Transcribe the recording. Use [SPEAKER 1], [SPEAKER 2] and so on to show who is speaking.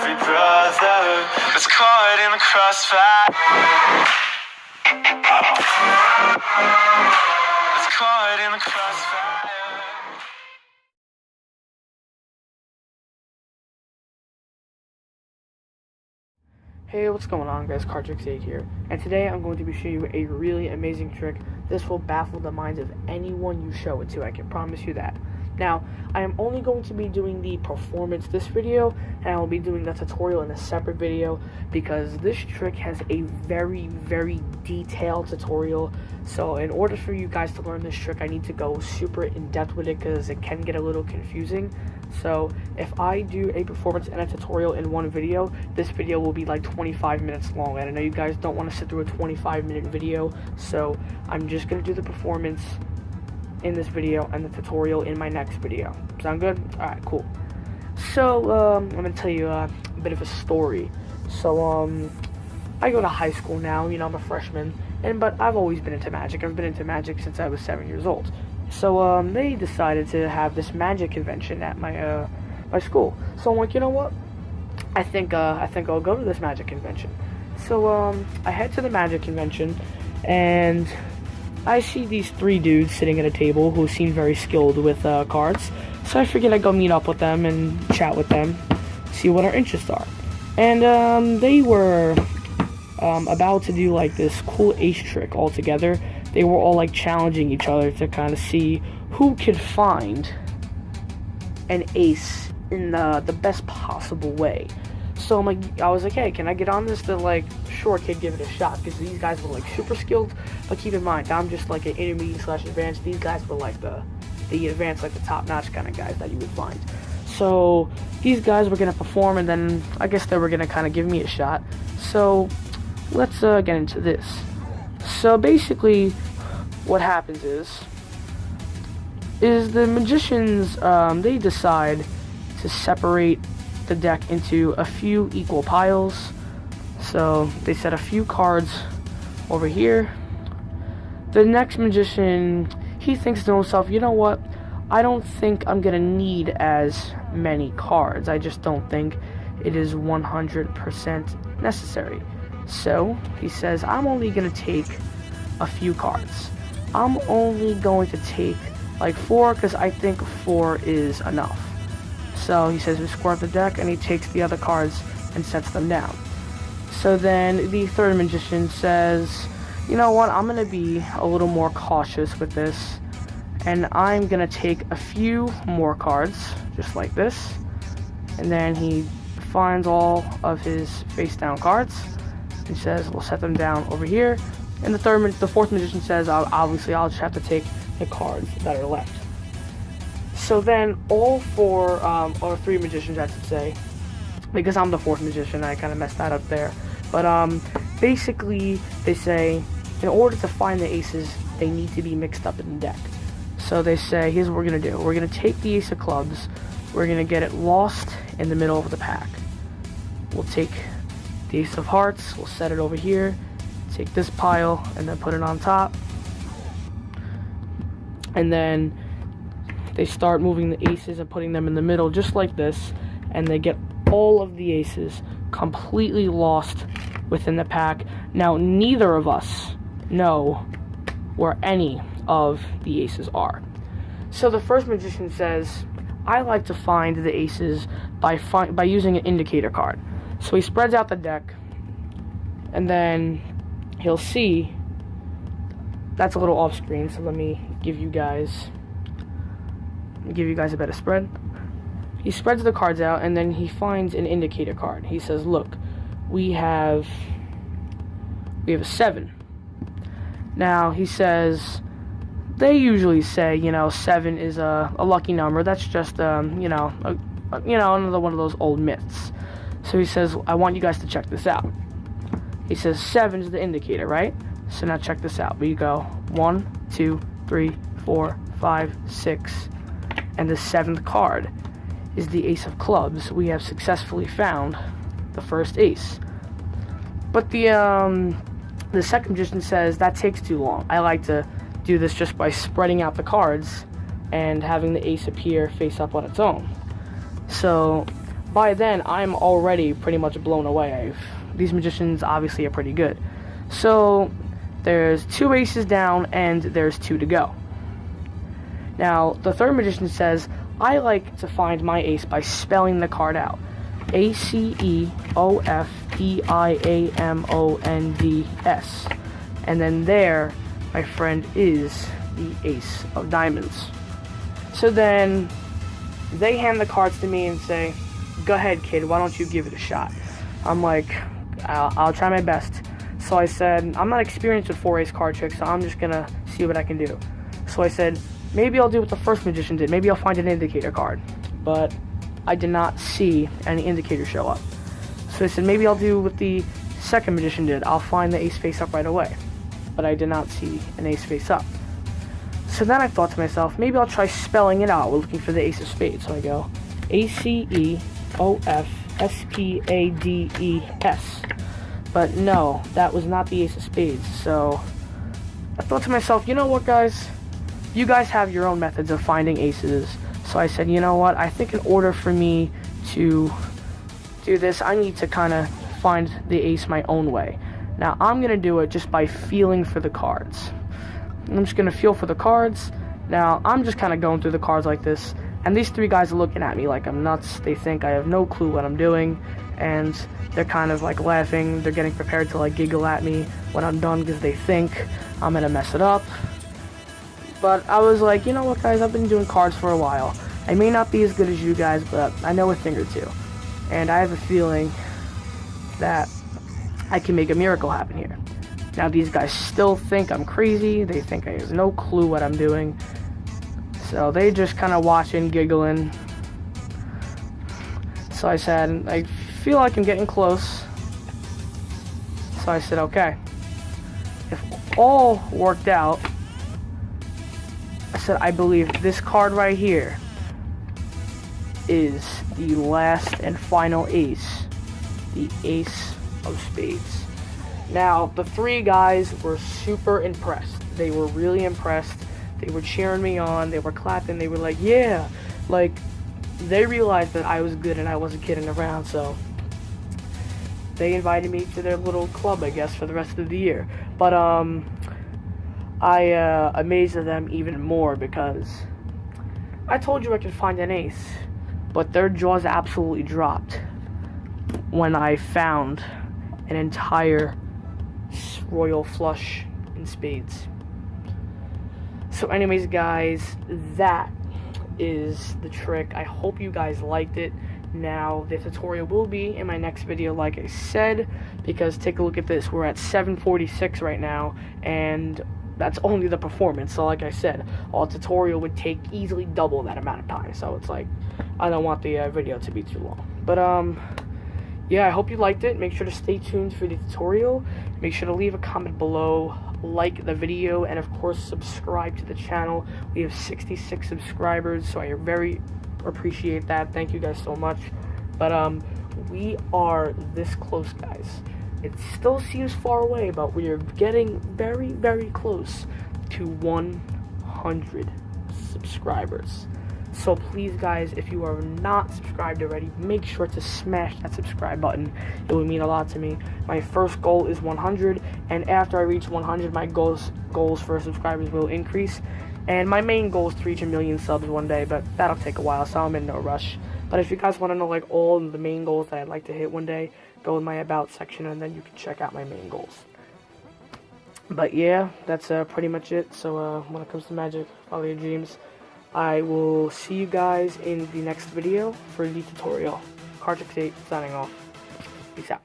[SPEAKER 1] every brother that's caught in the crossfire. That's caught in the crossfire.
[SPEAKER 2] Hey, what's going on, guys? Cardtrix here, and today I'm going to be showing you a really amazing trick. This will baffle the minds of anyone you show it to, I can promise you that. Now, I am only going to be doing the performance this video, and I will be doing the tutorial in a separate video, because this trick has a very, very detailed tutorial. So in order for you guys to learn this trick, I need to go super in-depth with it, because it can get a little confusing. So if I do a performance and a tutorial in one video, this video will be like 25 minutes long, and I know you guys don't want to sit through a 25-minute video, so I'm just going to do the performance in this video and the tutorial in my next video. Sound good? Alright, cool. So I'm going to tell you a bit of a story. So I go to high school now, you know, I'm a freshman, but I've always been into magic. I've been into magic since I was 7 years old. So they decided to have this magic convention at my my school. So I'm like, you know what? I think I'll go to this magic convention. So I head to the magic convention, and I see these three dudes sitting at a table who seem very skilled with cards. So I figured I'd go meet up with them and chat with them, see what our interests are. And they were about to do like this cool ace trick all together. They were all like challenging each other to kind of see who could find an ace in the best possible way. So I was like, hey, can I get on this? They're like, sure, kid, give it a shot, because these guys were like super skilled. But keep in mind, I'm just like an intermediate / advanced. These guys were like the advanced, like the top-notch kind of guys that you would find. So these guys were gonna perform, and then I guess they were gonna kind of give me a shot. So let's get into this. So basically, what happens is the magicians, they decide to separate the deck into a few equal piles. So they set a few cards over here. The next magician, he thinks to himself, you know what, I don't think I'm gonna need as many cards. I just don't think it is 100% necessary. So he says, I'm only gonna take a few cards. I'm only going to take like 4, because I think 4 is enough. So he says we square up the deck, and he takes the other cards and sets them down. So then the third magician says, you know what, I'm gonna be a little more cautious with this, and I'm gonna take a few more cards just like this. And then he finds all of his face down cards. He says we'll set them down over here. And the fourth magician says, obviously I'll just have to take the cards that are left. So then all four, or three magicians, I should say, because I'm the fourth magician, I kind of messed that up there. But basically they say, in order to find the aces, they need to be mixed up in the deck. So they say, here's what we're going to do. We're going to take the ace of clubs, we're going to get it lost in the middle of the pack. We'll take the ace of hearts, we'll set it over here, take this pile, and then put it on top. And then they start moving the aces and putting them in the middle just like this, and they get all of the aces completely lost within the pack. Now, neither of us know where any of the aces are. So the first magician says, I like to find the aces by using an indicator card. So he spreads out the deck, and then he'll see, that's a little off screen, so let me give you guys a better spread. He spreads the cards out, and then he finds an indicator card. He says, look, we have a 7. Now he says, they usually say, you know, 7 is a lucky number. That's just another one of those old myths. So he says, I want you guys to check this out. He says 7 is the indicator, right? So now check this out. We go 1, 2, 3, 4, 5, 6, and the 7th card is the ace of clubs. We have successfully found the first ace. But the second magician says that takes too long. I like to do this just by spreading out the cards and having the ace appear face up on its own. So by then, I'm already pretty much blown away. These magicians obviously are pretty good. So, there's 2 aces down, and there's 2 to go. Now, the third magician says, I like to find my ace by spelling the card out. ACEOFDIAMONDS. And then there, my friend, is the ace of diamonds. So then, they hand the cards to me and say, go ahead, kid, why don't you give it a shot? I'm like, I'll try my best. So I said, I'm not experienced with 4-ace card tricks, so I'm just gonna see what I can do. So I said, maybe I'll do what the first magician did. Maybe I'll find an indicator card. But I did not see any indicator show up. So I said, maybe I'll do what the second magician did. I'll find the ace face up right away. But I did not see an ace face up. So then I thought to myself, maybe I'll try spelling it out. We're looking for the ace of spades. So I go, ACEOFSPADES. But no, that was not the ace of spades. So I thought to myself, you know what, guys? You guys have your own methods of finding aces. So I said, you know what? I think in order for me to do this, I need to kind of find the ace my own way. Now, I'm going to do it just by feeling for the cards. I'm just going to feel for the cards. Now, I'm just kind of going through the cards like this. And these 3 guys are looking at me like I'm nuts. They think I have no clue what I'm doing. And they're kind of like laughing. They're getting prepared to like giggle at me when I'm done because they think I'm going to mess it up. But I was like, you know what, guys? I've been doing cards for a while. I may not be as good as you guys, but I know a thing or two. And I have a feeling that I can make a miracle happen here. Now, these guys still think I'm crazy. They think I have no clue what I'm doing. So they just kind of watching, giggling. So I said, I feel like I'm getting close. So I said, okay. If all worked out, I said, I believe this card right here is the last and final ace. The ace of spades. Now, the 3 guys were super impressed. They were really impressed. They were cheering me on. They were clapping. They were like, yeah. Like, they realized that I was good and I wasn't kidding around, so they invited me to their little club, I guess, for the rest of the year. But, I amazed them even more because I told you I could find an ace, but their jaws absolutely dropped when I found an entire royal flush in spades. So anyways, guys, that is the trick. I hope you guys liked it. Now, the tutorial will be in my next video, like I said, because take a look at this. We're at 746 right now, and that's only the performance. So like I said, a tutorial would take easily double that amount of time. So it's like, I don't want the video to be too long. But, yeah, I hope you liked it. Make sure to stay tuned for the tutorial. Make sure to leave a comment below, like the video, and of course subscribe to the channel. We have 66 subscribers, so I very appreciate that. Thank you guys so much. But we are this close, guys. It still seems far away, but we are getting very, very close to 100 subscribers. So please, guys, if you are not subscribed already, make sure to smash that subscribe button. It would mean a lot to me. My first goal is 100, and after I reach 100, my goals for subscribers will increase. And my main goal is to reach 1 million subs one day, but that'll take a while, so I'm in no rush. But if you guys want to know like all the main goals that I'd like to hit one day, go in my About section, and then you can check out my main goals. But yeah, that's pretty much it. So when it comes to magic, follow your dreams. I will see you guys in the next video for the tutorial. Cardtrix 8 signing off. Peace out.